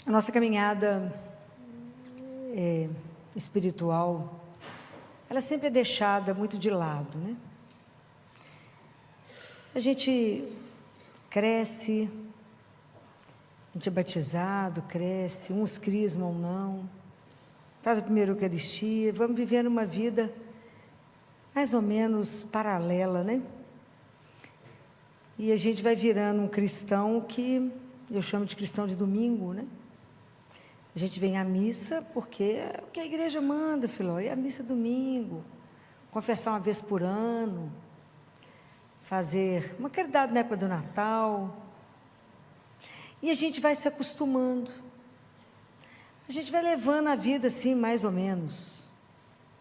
A nossa caminhada espiritual, ela sempre é deixada muito de lado, né? A gente cresce, a gente é batizado, cresce, uns crismam ou não, faz a primeira Eucaristia, vamos vivendo uma vida mais ou menos paralela, né? E a gente vai virando um cristão que eu chamo de cristão de domingo, né? A gente vem à missa porque é o que a igreja manda, filó, é a missa domingo, confessar uma vez por ano, fazer uma caridade na época do Natal. E a gente vai se acostumando. A gente vai levando a vida assim, mais ou menos.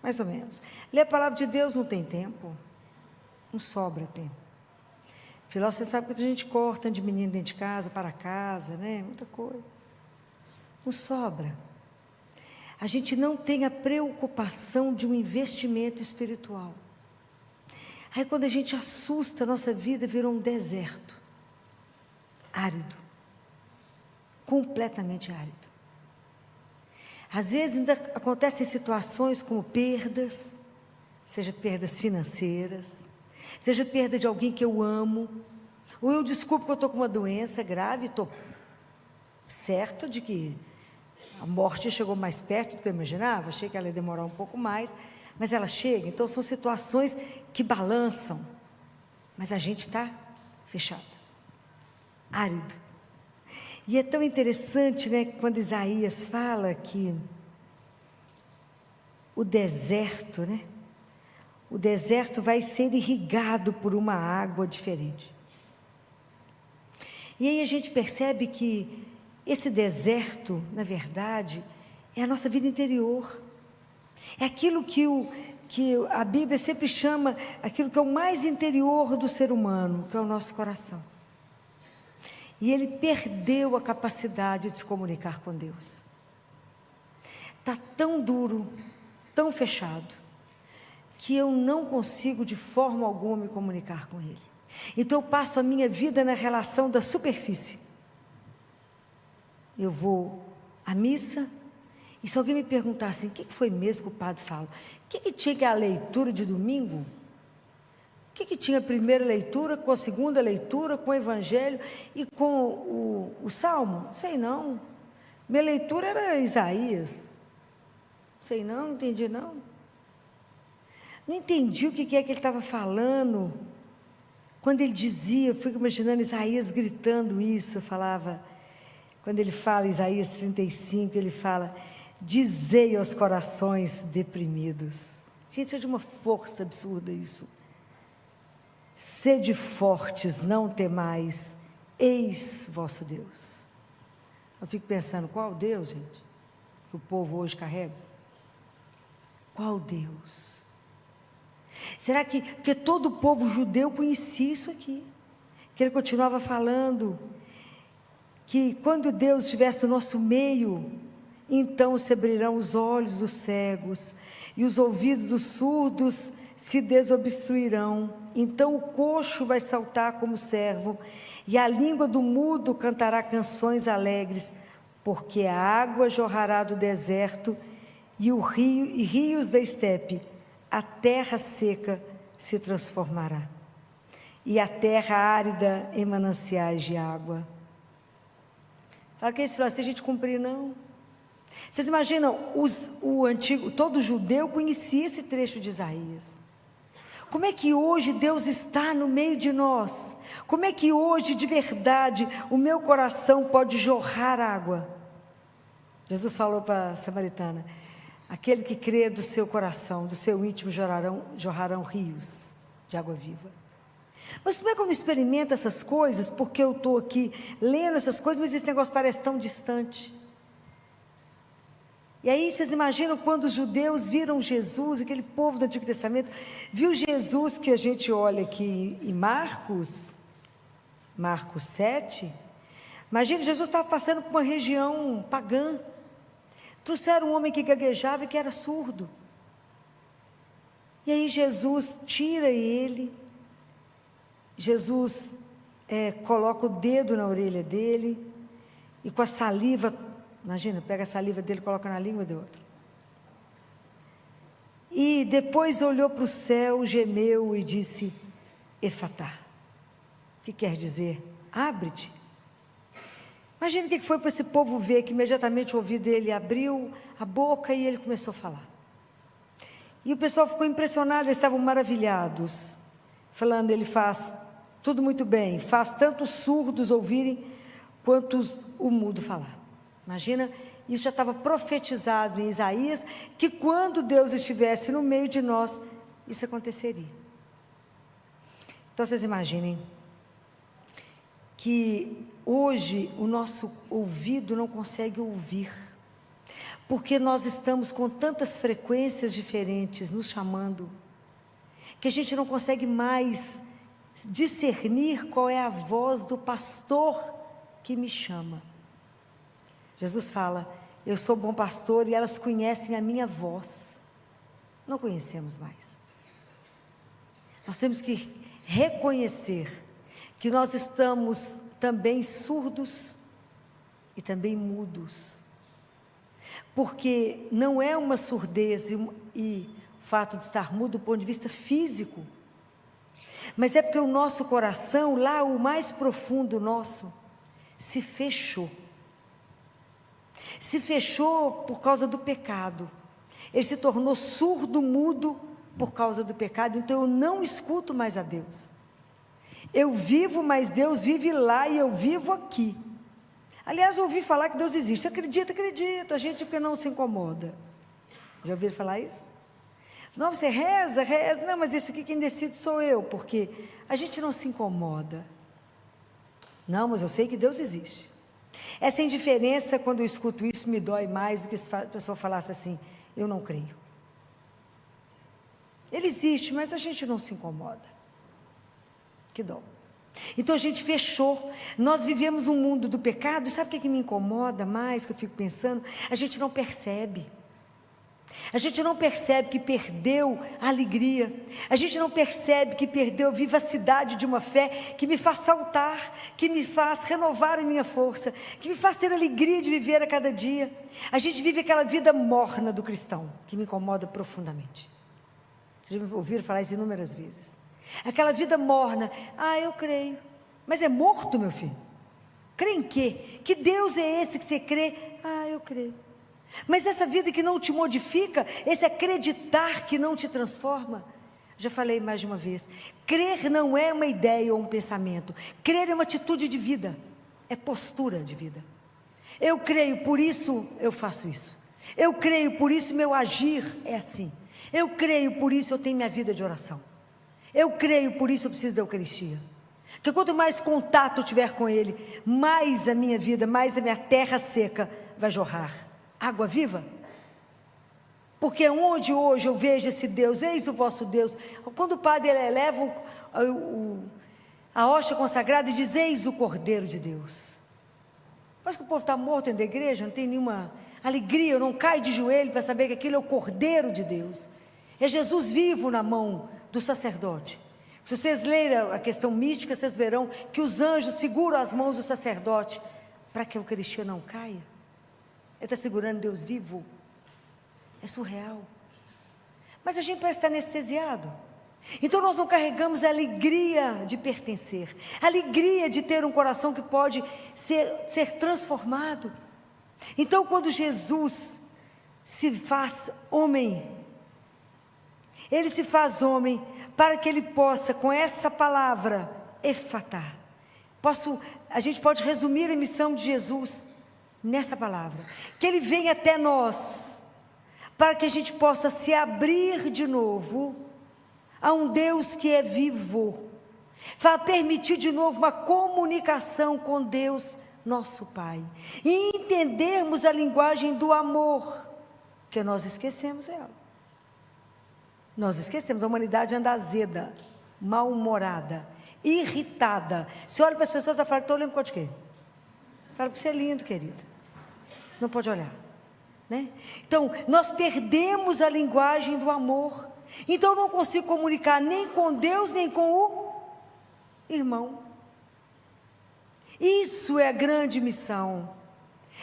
Mais ou menos. Ler a palavra de Deus não tem tempo. Não sobra tempo. Filó, você sabe que a gente corta de menino dentro de casa, para casa, né? Muita coisa. Não sobra. A gente não tem a preocupação de um investimento espiritual. Aí quando a gente assusta, a nossa vida virou um deserto. Árido. Completamente árido. Às vezes ainda acontecem situações como perdas, seja perdas financeiras, seja perda de alguém que eu amo, ou eu descubro que eu estou com uma doença grave, estou certo de que a morte chegou mais perto do que eu imaginava, achei que ela ia demorar um pouco mais, mas ela chega. Então são situações que balançam, mas a gente está fechado, árido. E é tão interessante, né, quando Isaías fala que o deserto, né, o deserto vai ser irrigado por uma água diferente. E aí a gente percebe que esse deserto, na verdade, é a nossa vida interior. É aquilo que a Bíblia sempre chama, aquilo que é o mais interior do ser humano, que é o nosso coração. E ele perdeu a capacidade de se comunicar com Deus. Está tão duro, tão fechado, que eu não consigo de forma alguma me comunicar com Ele. Então eu passo a minha vida na relação da superfície. Eu vou à missa, e se alguém me perguntar assim, o que foi mesmo que o padre fala? O que tinha que a leitura de domingo? O que tinha a primeira leitura, com a segunda leitura, com o evangelho e com o salmo? Sei não. Minha leitura era Isaías. Sei não, não entendi não. Não entendi o que é que ele estava falando. Quando ele dizia, eu fico imaginando Isaías gritando isso, eu falava, quando ele fala, Isaías 35, ele fala, dizei aos corações deprimidos. Gente, isso é de uma força absurda isso. Sede fortes, não temais, eis vosso Deus. Eu fico pensando, qual Deus, gente, que o povo hoje carrega? Qual Deus? Será que, porque todo o povo judeu conhecia isso aqui, que ele continuava falando, que quando Deus estivesse no nosso meio, então se abrirão os olhos dos cegos, e os ouvidos dos surdos se desobstruirão, então o coxo vai saltar como servo, e a língua do mudo cantará canções alegres, porque a água jorrará do deserto, e rios da estepe, a terra seca se transformará, e a terra árida em mananciais de água. Fala que isso, tem gente cumprir, não. Vocês imaginam, o antigo, todo judeu conhecia esse trecho de Isaías. Como é que hoje Deus está no meio de nós? Como é que hoje, de verdade, o meu coração pode jorrar água? Jesus falou para a samaritana, aquele que crê do seu coração, do seu íntimo jorrarão rios de água viva. Mas como é que eu não experimento essas coisas? Porque eu estou aqui lendo essas coisas, mas esse negócio parece tão distante. E aí vocês imaginam quando os judeus viram Jesus, aquele povo do Antigo Testamento, viu Jesus que a gente olha aqui em Marcos 7, imagina, Jesus estava passando por uma região pagã, trouxeram um homem que gaguejava e que era surdo, e aí Jesus tira ele, Jesus coloca o dedo na orelha dele, e com a saliva Imagina, pega a saliva dele, coloca na língua do outro. E depois olhou para o céu, gemeu e disse: Efatá. Que quer dizer? Abre-te. Imagina o que foi para esse povo ver, que imediatamente o ouvido dele abriu a boca e ele começou a falar. E o pessoal ficou impressionado, eles estavam maravilhados, falando: ele faz tudo muito bem, faz tanto os surdos ouvirem, quanto o mudo falar. Imagina, isso já estava profetizado em Isaías, que quando Deus estivesse no meio de nós, isso aconteceria. Então vocês imaginem, que hoje o nosso ouvido não consegue ouvir, porque nós estamos com tantas frequências diferentes nos chamando, que a gente não consegue mais discernir qual é a voz do pastor que me chama. Jesus fala: eu sou bom pastor e elas conhecem a minha voz. Não conhecemos mais. Nós temos que reconhecer que nós estamos também surdos e também mudos, porque não é uma surdez e o fato de estar mudo do ponto de vista físico, mas é porque o nosso coração, lá o mais profundo nosso, se fechou por causa do pecado. Ele se tornou surdo, mudo por causa do pecado. Então eu não escuto mais a Deus. Eu vivo, mas Deus vive lá e eu vivo aqui. Aliás, eu ouvi falar que Deus existe. Acredita, a gente porque não se incomoda. Já ouviram falar isso? Não, você reza, não, mas isso aqui quem decide sou eu, porque a gente não se incomoda. Não, mas eu sei que Deus existe. Essa indiferença, quando eu escuto isso, me dói mais do que se a pessoa falasse assim: eu não creio. Ele existe, mas a gente não se incomoda. Que dó. Então a gente fechou. Nós vivemos um mundo do pecado. Sabe o que me incomoda mais, que eu fico pensando? A gente não percebe. A gente não percebe que perdeu a alegria. A gente não percebe que perdeu a vivacidade de uma fé que me faz saltar, que me faz renovar a minha força, que me faz ter alegria de viver a cada dia. A gente vive aquela vida morna do cristão, que me incomoda profundamente. Vocês já ouviram falar isso inúmeras vezes. Aquela vida morna: eu creio. Mas é morto, meu filho. Crê em quê? Que Deus é esse que você crê? Eu creio. Mas essa vida que não te modifica, esse acreditar que não te transforma. Já falei mais de uma vez, crer não é uma ideia ou um pensamento. Crer é uma atitude de vida, é postura de vida. Eu creio, por isso eu faço isso. Eu creio, por isso meu agir é assim. Eu creio, por isso eu tenho minha vida de oração. Eu creio, por isso eu preciso da Eucaristia. Porque quanto mais contato eu tiver com Ele, mais a minha vida, mais a minha terra seca vai jorrar água viva. Porque onde hoje eu vejo esse Deus, eis o vosso Deus, quando o padre eleva a hóstia consagrada e diz: eis o Cordeiro de Deus. Parece que o povo está morto dentro da igreja, não tem nenhuma alegria, não cai de joelho para saber que aquilo é o Cordeiro de Deus. É Jesus vivo na mão do sacerdote. Se vocês lerem a questão mística, vocês verão que os anjos seguram as mãos do sacerdote para que a Eucaristia não caia. Ele está segurando Deus vivo. É surreal. Mas a gente parece estar anestesiado. Então nós não carregamos a alegria de pertencer, a alegria de ter um coração que pode ser transformado. Então quando Jesus se faz homem, Ele se faz homem para que Ele possa, com essa palavra, efatá. A gente pode resumir a missão de Jesus nessa palavra, que Ele vem até nós, para que a gente possa se abrir de novo a um Deus que é vivo, para permitir de novo uma comunicação com Deus, nosso Pai, e entendermos a linguagem do amor, que nós esquecemos ela. Nós esquecemos, a humanidade anda azeda, mal-humorada, irritada. Você olha para as pessoas e fala: estou olhando de quê? Fala: porque você é lindo, querido. Não pode olhar, né? Então, nós perdemos a linguagem do amor. Então, eu não consigo comunicar nem com Deus, nem com o irmão. Isso é a grande missão.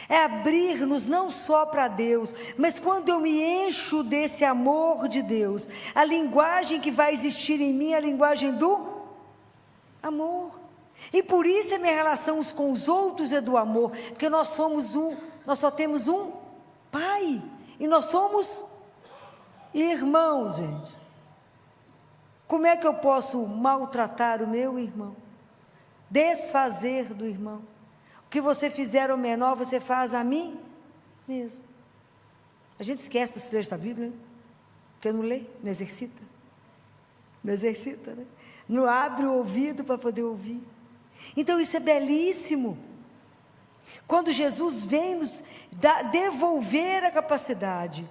É abrir-nos não só para Deus, mas quando eu me encho desse amor de Deus, a linguagem que vai existir em mim é a linguagem do amor. E por isso a minha relação uns com os outros é do amor, porque nós só temos um Pai, e nós somos irmãos, gente. Como é que eu posso maltratar o meu irmão? Desfazer do irmão? O que você fizer ao menor, você faz a mim mesmo. A gente esquece os trechos da Bíblia, né? Porque não lê, não exercita. Não exercita, né? Não abre o ouvido para poder ouvir. Então isso é belíssimo. Quando Jesus vem nos devolver a capacidade,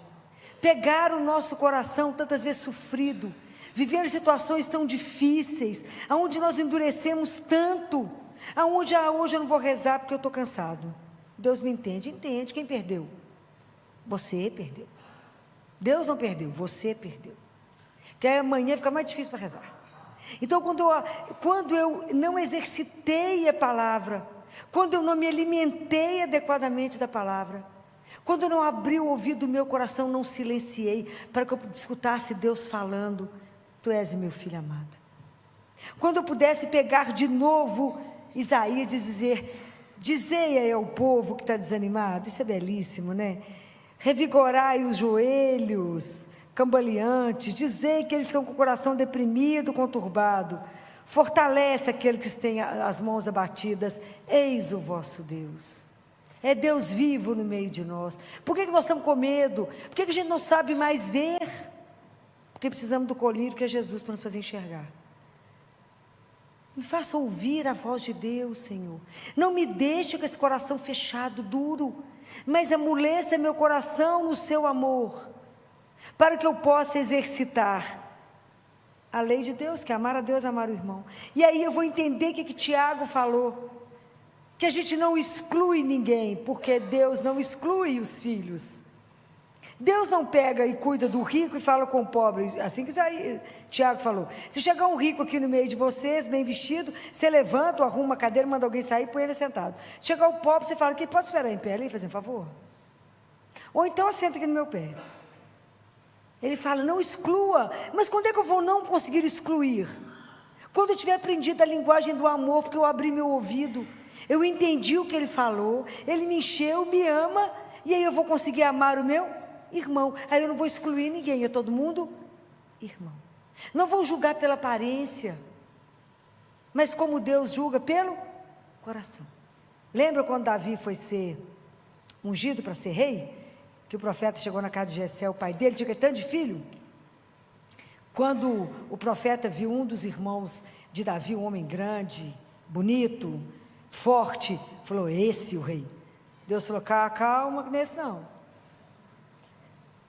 pegar o nosso coração tantas vezes sofrido, viver situações tão difíceis, aonde nós endurecemos tanto, aonde hoje eu não vou rezar porque eu estou cansado. Deus me entende, quem perdeu? Você perdeu. Deus não perdeu, você perdeu. Porque aí amanhã fica mais difícil para rezar. Então quando eu não exercitei a palavra, quando eu não me alimentei adequadamente da palavra, quando eu não abri o ouvido do meu coração, não silenciei, para que eu escutasse Deus falando, tu és meu filho amado. Quando eu pudesse pegar de novo Isaías e dizer, dizei aí ao povo que está desanimado, isso é belíssimo, né? Revigorai os joelhos cambaleantes, dizei que eles estão com o coração deprimido, conturbado, fortalece aquele que tem as mãos abatidas, eis o vosso Deus. É Deus vivo no meio de nós. Por que nós estamos com medo? Por que a gente não sabe mais ver? Porque precisamos do colírio que é Jesus para nos fazer enxergar. Me faça ouvir a voz de Deus, Senhor. Não me deixe com esse coração fechado, duro, mas amoleça meu coração no seu amor, para que eu possa exercitar a lei de Deus, que é amar a Deus, amar o irmão. E aí eu vou entender o que Tiago falou, que a gente não exclui ninguém, porque Deus não exclui os filhos. Deus não pega e cuida do rico e fala com o pobre, assim que Tiago falou. Se chegar um rico aqui no meio de vocês, bem vestido, você levanta, arruma uma cadeira, manda alguém sair, põe ele sentado. Se chegar o pobre, você fala, que pode esperar em pé ali, fazendo favor? Ou então senta aqui no meu pé. Ele fala, não exclua. Mas quando é que eu vou não conseguir excluir? Quando eu tiver aprendido a linguagem do amor, porque eu abri meu ouvido, eu entendi o que ele falou, ele me encheu, me ama, e aí eu vou conseguir amar o meu irmão. Aí eu não vou excluir ninguém, é todo mundo irmão. Não vou julgar pela aparência, mas como Deus julga pelo coração. Lembra quando Davi foi ser ungido para ser rei? Que o profeta chegou na casa de Jessé, o pai dele, tinha tanto de filho. Quando o profeta viu um dos irmãos de Davi, um homem grande, bonito, forte, falou, esse é o rei. Deus falou, calma, nesse não.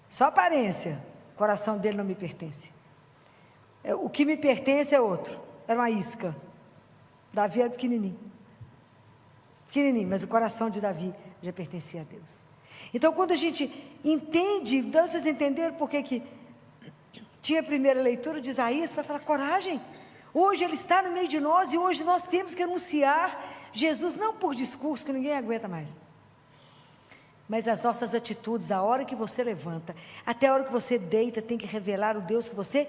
Só aparência, o coração dele não me pertence. O que me pertence é outro, era uma isca. Davi era pequenininho, mas o coração de Davi já pertencia a Deus. Então quando a gente entende, vocês entenderam por que tinha a primeira leitura de Isaías, para falar, coragem, hoje Ele está no meio de nós, e hoje nós temos que anunciar Jesus, não por discurso, que ninguém aguenta mais, mas as nossas atitudes, a hora que você levanta, até a hora que você deita, tem que revelar o Deus que você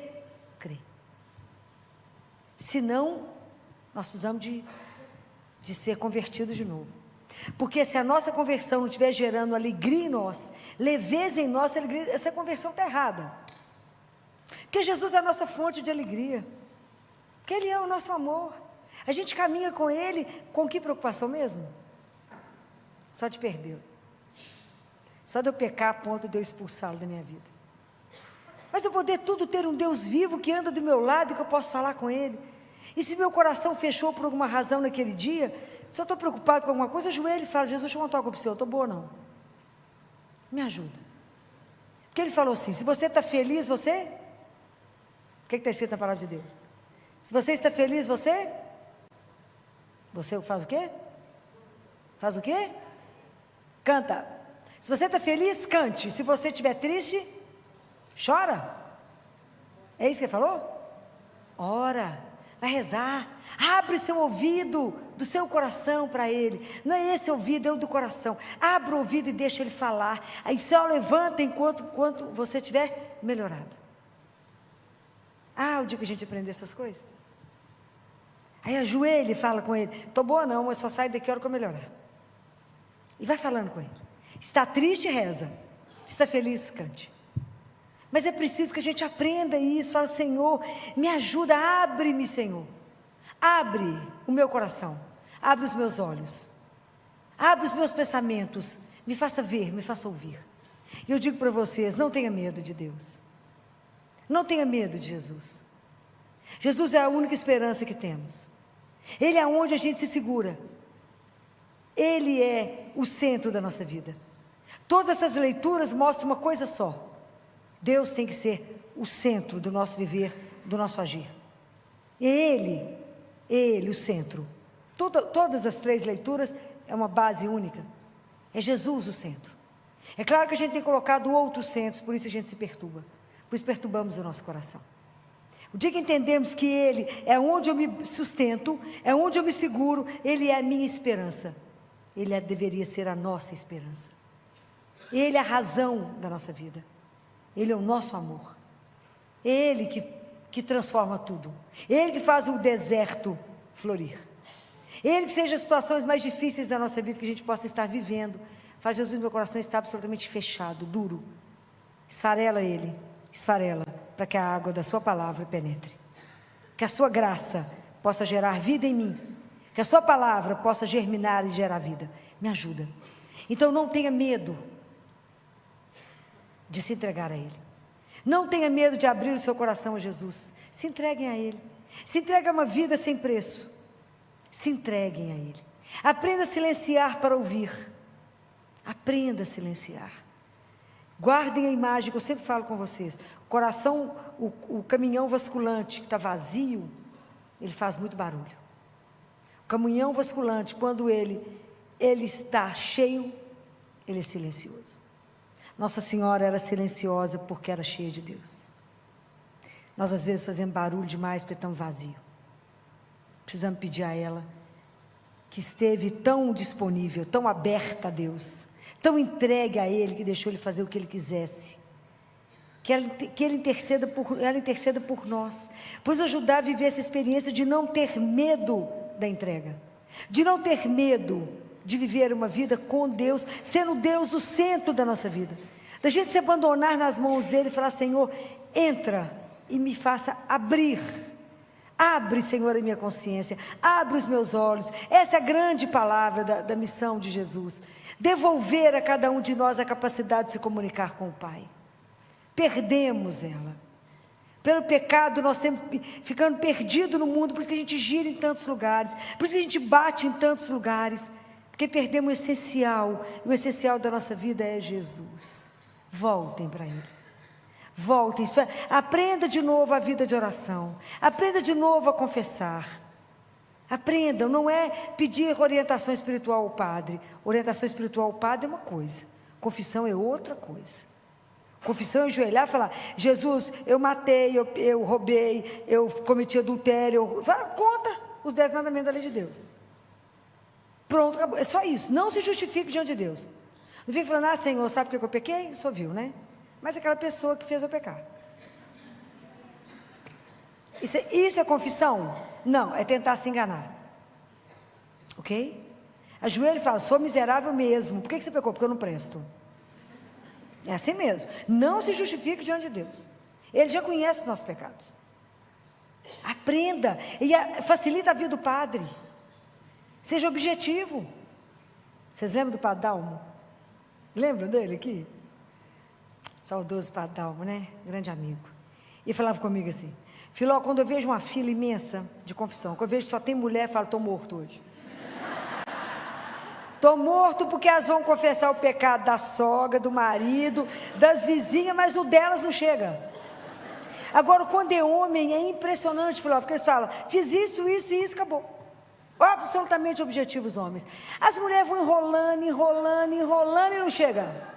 crê. Senão, nós precisamos de ser convertidos de novo. Porque se a nossa conversão não estiver gerando alegria em nós, leveza em nós, essa conversão está errada. Porque Jesus é a nossa fonte de alegria, porque Ele é o nosso amor. A gente caminha com Ele, com que preocupação mesmo? Só de perdê-lo, só de eu pecar a ponto de eu expulsá-lo da minha vida. Mas eu poder tudo ter um Deus vivo que anda do meu lado, que eu posso falar com Ele. E se meu coração fechou por alguma razão naquele dia, se eu estou preocupado com alguma coisa, ajoelho e falo, Jesus, deixa eu contar algo para o Senhor, eu estou boa não, me ajuda. Porque Ele falou assim, se você está feliz, você, o que está escrito na palavra de Deus? Se você está feliz, você faz o quê? Faz o quê? Canta. Se você está feliz, cante. Se você estiver triste, chora. É isso que Ele falou? Ora, vai rezar, abre seu ouvido do seu coração para Ele. Não é esse ouvido, é o do coração. Abra o ouvido e deixa Ele falar. Aí só levanta enquanto você estiver melhorado. O dia que a gente aprender essas coisas. Aí ajoelha e fala com Ele: estou boa não, mas só sai daqui a hora que eu melhorar. E vai falando com Ele. Está triste, reza. Está feliz, cante. Mas é preciso que a gente aprenda isso. Fala: Senhor, me ajuda, abre-me, Senhor. Abre o meu coração, abre os meus olhos, abre os meus pensamentos, me faça ver, me faça ouvir. E eu digo para vocês: não tenha medo de Deus, não tenha medo de Jesus. Jesus é a única esperança que temos. Ele é onde a gente se segura. Ele é o centro da nossa vida. Todas essas leituras mostram uma coisa só: Deus tem que ser o centro do nosso viver, do nosso agir. Ele, o centro. Todas as 3 leituras é uma base única. É Jesus o centro. É claro que a gente tem colocado outros centros, por isso a gente se perturba. Por isso perturbamos o nosso coração. O dia que entendemos que Ele é onde eu me sustento, é onde eu me seguro, Ele é a minha esperança. Ele deveria ser a nossa esperança. Ele é a razão da nossa vida. Ele é o nosso amor. Ele que transforma tudo. Ele que faz o deserto florir. Ele que seja as situações mais difíceis da nossa vida que a gente possa estar vivendo. Faz Jesus no meu coração estar absolutamente fechado, duro. Esfarela Ele, esfarela, para que a água da sua palavra penetre. Que a sua graça possa gerar vida em mim. Que a sua palavra possa germinar e gerar vida. Me ajuda. Então não tenha medo de se entregar a Ele. Não tenha medo de abrir o seu coração a Jesus. Se entreguem a Ele. Se entregue a uma vida sem preço. Se entreguem a Ele. Aprenda a silenciar para ouvir. Aprenda a silenciar. Guardem a imagem que eu sempre falo com vocês. O coração, o caminhão vasculante que está vazio, ele faz muito barulho. O caminhão vasculante, quando ele está cheio, ele é silencioso. Nossa Senhora era silenciosa porque era cheia de Deus. Nós às vezes fazemos barulho demais porque estamos vazios. Precisamos pedir a ela, que esteve tão disponível, tão aberta a Deus, tão entregue a Ele, que deixou Ele fazer o que Ele quisesse, que ela interceda por nós, pois ajudar a viver essa experiência de não ter medo da entrega, de não ter medo de viver uma vida com Deus, sendo Deus o centro da nossa vida, da gente se abandonar nas mãos dEle e falar: Senhor, entra e me faça abrir. Abre, Senhor, a minha consciência, abre os meus olhos. Essa é a grande palavra da missão de Jesus. Devolver a cada um de nós a capacidade de se comunicar com o Pai. Perdemos ela. Pelo pecado nós estamos ficando perdidos no mundo, por isso que a gente gira em tantos lugares, por isso que a gente bate em tantos lugares, porque perdemos o essencial, e o essencial da nossa vida é Jesus. Voltem para Ele. Voltem, aprenda de novo a vida de oração, aprenda de novo a confessar, aprendam, não é pedir orientação espiritual ao padre. Orientação espiritual ao padre é uma coisa, confissão é outra coisa. Confissão é ajoelhar e falar: Jesus, eu matei, eu roubei, eu cometi adultério, conta os 10 mandamentos da lei de Deus, pronto, acabou. É só isso, não se justifique diante de Deus. Não fique falando: Senhor, sabe por que eu pequei? O senhor viu, né? Mas aquela pessoa que fez eu pecar. Isso é confissão? Não, é tentar se enganar. Ok? Ajoelha e fala: sou miserável mesmo. Por que você pecou? Porque eu não presto. É assim mesmo. Não se justifique diante de Deus. Ele já conhece os nossos pecados. Aprenda. E facilita a vida do padre. Seja objetivo. Vocês lembram do Padre Dalmo? Lembram dele aqui? Saudoso Padre Dalmo, né? Grande amigo. E falava comigo assim: Filó, quando eu vejo uma fila imensa de confissão, quando eu vejo que só tem mulher, eu falo: estou morto hoje. Estou morto porque elas vão confessar o pecado da sogra, do marido, das vizinhas, mas o delas não chega. Agora, quando é homem, é impressionante, Filó, porque eles falam: fiz isso, isso e isso, acabou. Absolutamente objetivos os homens. As mulheres vão enrolando e não chega.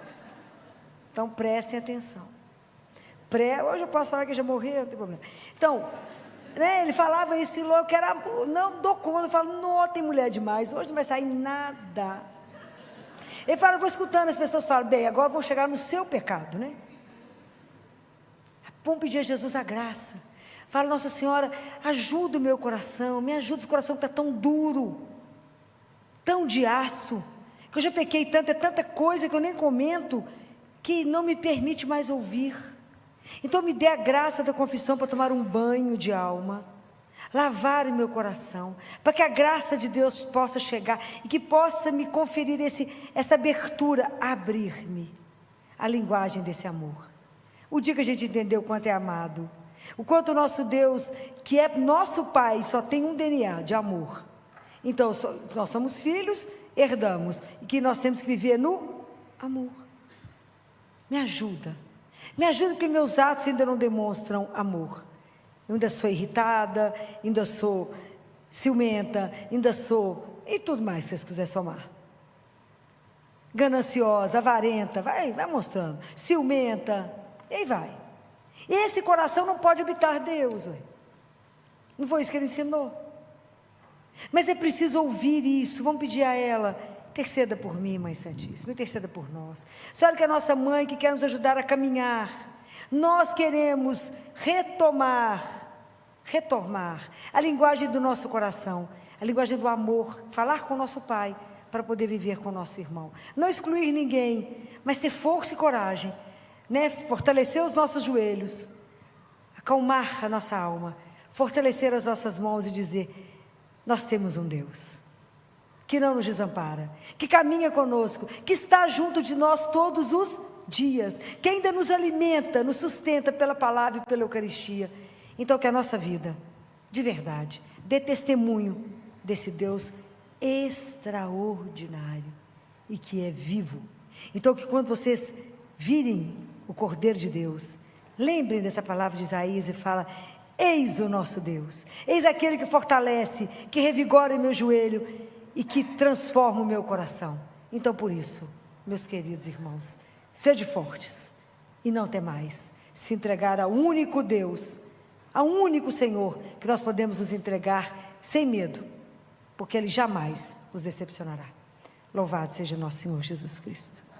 Então prestem atenção. Hoje eu posso falar que já morreu, não tem problema. Então, né? Ele falava isso, falou que era amor. Não dou conta. Eu falo, não, tem mulher demais, hoje não vai sair nada. Ele fala, eu vou escutando, as pessoas falam, bem, agora eu vou chegar no seu pecado, né? Vamos pedir a Jesus a graça. Fala, Nossa Senhora, ajuda o meu coração, me ajuda esse coração que está tão duro, tão de aço, que eu já pequei tanto, é tanta coisa que eu nem comento, que não me permite mais ouvir. Então me dê a graça da confissão para tomar um banho de alma, lavar o meu coração, para que a graça de Deus possa chegar e que possa me conferir essa abertura, abrir-me a linguagem desse amor. O dia que a gente entendeu o quanto é amado, o quanto o nosso Deus, que é nosso Pai, só tem um DNA de amor. Então, nós somos filhos, herdamos, e que nós temos que viver no amor. Me ajuda porque meus atos ainda não demonstram amor. Eu ainda sou irritada, ainda sou ciumenta, ainda sou, e tudo mais que vocês quiserem somar. Gananciosa, avarenta, vai mostrando, ciumenta, e aí vai. E esse coração não pode habitar Deus, ué. Não foi isso que ele ensinou. Mas é preciso ouvir isso. Vamos pedir a ela, interceda por mim, Mãe Santíssima, interceda por nós. Senhora, que é a nossa mãe, que quer nos ajudar a caminhar. Nós queremos retomar a linguagem do nosso coração, a linguagem do amor, falar com o nosso Pai, para poder viver com o nosso irmão. Não excluir ninguém, mas ter força e coragem, né? Fortalecer os nossos joelhos, acalmar a nossa alma, fortalecer as nossas mãos e dizer, nós temos um Deus que não nos desampara, que caminha conosco, que está junto de nós todos os dias, que ainda nos alimenta, nos sustenta pela palavra e pela Eucaristia. Então que a nossa vida, de verdade, dê testemunho desse Deus extraordinário e que é vivo. Então que quando vocês virem o Cordeiro de Deus, lembrem dessa palavra de Isaías e fala, eis o nosso Deus, eis aquele que fortalece, que revigora o meu joelho e que transforma o meu coração. Então por isso, meus queridos irmãos, sede fortes e não temais, se entregar ao único Deus, ao único Senhor, que nós podemos nos entregar sem medo, porque Ele jamais nos decepcionará. Louvado seja nosso Senhor Jesus Cristo.